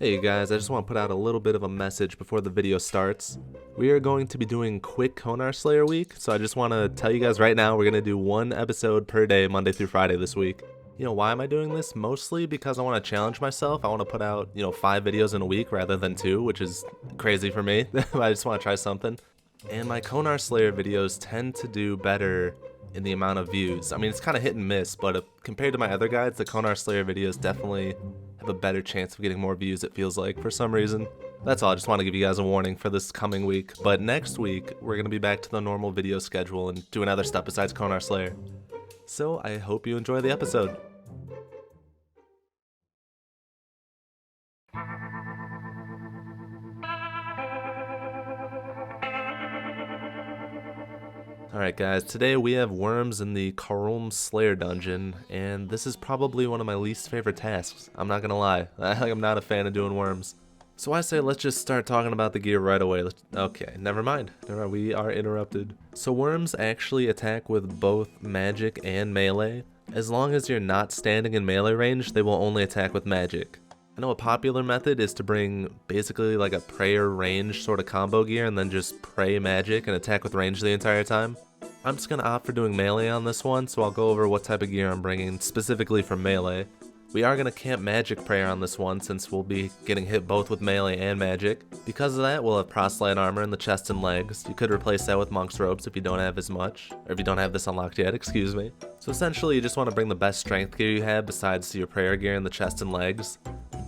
Hey guys, I just want to put out a little bit of a message before the video starts. We are going to be doing quick Konar Slayer week, so I just want to tell you guys right now we're going to do one episode per day, Monday through Friday this week. Why am I doing this? Mostly because I want to challenge myself. I want to put out, 5 videos in a week rather than 2, which is crazy for me. I just want to try something. And my Konar Slayer videos tend to do better in the amount of views. I mean, it's kind of hit and miss, but compared to my other guides, the Konar Slayer videos definitely have a better chance of getting more views, it feels like, for some reason. That's all. I just want to give you guys a warning for this coming week. But next week, we're going to be back to the normal video schedule and doing other stuff besides Konar Slayer. So I hope you enjoy the episode. Alright guys, today we have Wyrms in the Karuulm Slayer dungeon, and this is probably one of my least favorite tasks. I'm not gonna lie, I'm not a fan of doing Wyrms. So I say let's just start talking about the gear right away. Okay, never mind, we are interrupted. So Wyrms actually attack with both magic and melee. As long as you're not standing in melee range, they will only attack with magic. I know a popular method is to bring basically like a prayer range sort of combo gear and then just pray magic and attack with range the entire time. I'm just going to opt for doing melee on this one, so I'll go over what type of gear I'm bringing specifically for melee. We are going to camp magic prayer on this one since we'll be getting hit both with melee and magic. Because of that, we'll have proselyte armor in the chest and legs. You could replace that with monk's robes if you don't have as much, or if you don't have this unlocked yet, excuse me. So essentially you just want to bring the best strength gear you have besides your prayer gear in the chest and legs.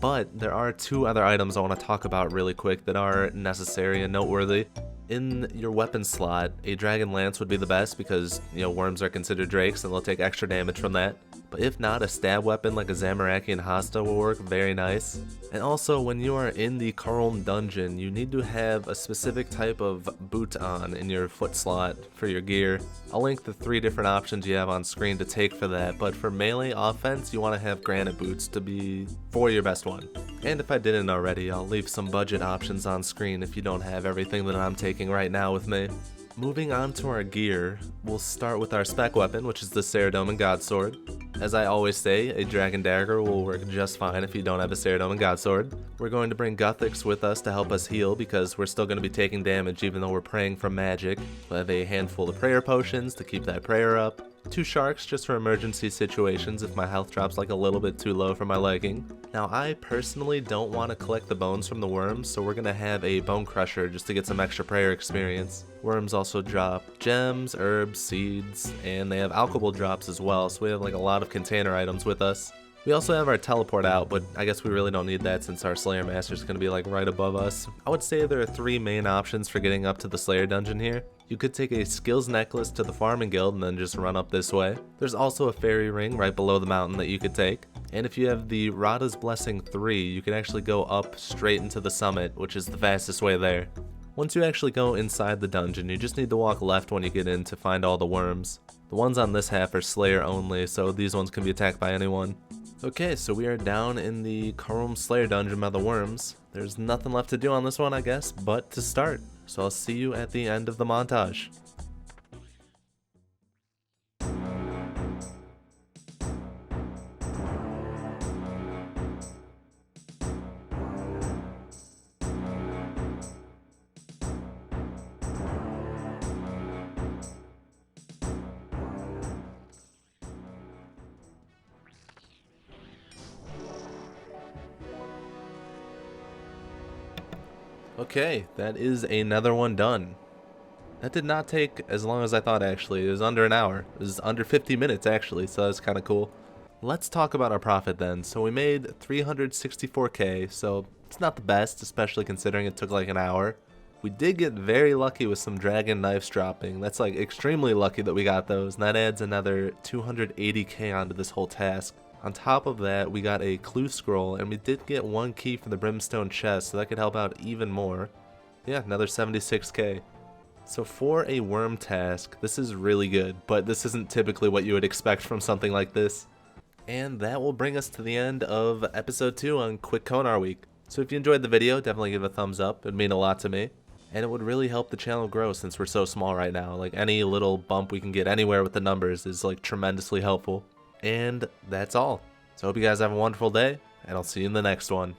But there are 2 other items I want to talk about really quick that are necessary and noteworthy. In your weapon slot, a dragon lance would be the best because, Wyrms are considered drakes and they'll take extra damage from that. But if not, a stab weapon like a Zamarakian Hasta will work very nice. And also, when you are in the Karuulm dungeon, you need to have a specific type of boot on in your foot slot for your gear. I'll link the 3 different options you have on screen to take for that, but for melee offense, you want to have granite boots to be for your best one. And if I didn't already, I'll leave some budget options on screen if you don't have everything that I'm taking right now with me. Moving on to our gear, we'll start with our spec weapon, which is the Saradomin Godsword. As I always say, a Dragon Dagger will work just fine if you don't have a Saradomin Godsword. We're going to bring Guthix with us to help us heal because we're still going to be taking damage even though we're praying from magic. We'll have a handful of prayer potions to keep that prayer up. 2 sharks just for emergency situations if my health drops like a little bit too low for my liking. Now I personally don't want to collect the bones from the Wyrms, so we're going to have a bone crusher just to get some extra prayer experience. Wyrms also drop gems, herbs, seeds, and they have alchemical drops as well, so we have like a lot of container items with us. We also have our teleport out, but I guess we really don't need that since our Slayer Master is going to be like right above us. I would say there are 3 main options for getting up to the Slayer dungeon here. You could take a skills necklace to the farming guild and then just run up this way. There's also a fairy ring right below the mountain that you could take. And if you have the Radha's Blessing 3, you can actually go up straight into the summit, which is the fastest way there. Once you actually go inside the dungeon, you just need to walk left when you get in to find all the Wyrms. The ones on this half are Slayer only, so these ones can be attacked by anyone. Okay, so we are down in the Karuulm Slayer dungeon by the Wyrms. There's nothing left to do on this one, I guess, but to start. So I'll see you at the end of the montage. Okay, that is another one done. That did not take as long as I thought actually. It was under an hour. It was under 50 minutes actually, so that's kind of cool. Let's talk about our profit then. So we made 364k, so it's not the best, especially considering it took like an hour. We did get very lucky with some dragon knives dropping. That's like extremely lucky that we got those, and that adds another 280k onto this whole task. On top of that, we got a clue scroll, and we did get 1 key from the brimstone chest, so that could help out even more. Yeah, another 76k. So for a worm task, this is really good, but this isn't typically what you would expect from something like this. And that will bring us to the end of episode 2 on Quick Konar Week. So if you enjoyed the video, definitely give it a thumbs up. It would mean a lot to me. And it would really help the channel grow since we're so small right now. Like any little bump we can get anywhere with the numbers is like tremendously helpful. And that's all. So I hope you guys have a wonderful day, and I'll see you in the next one.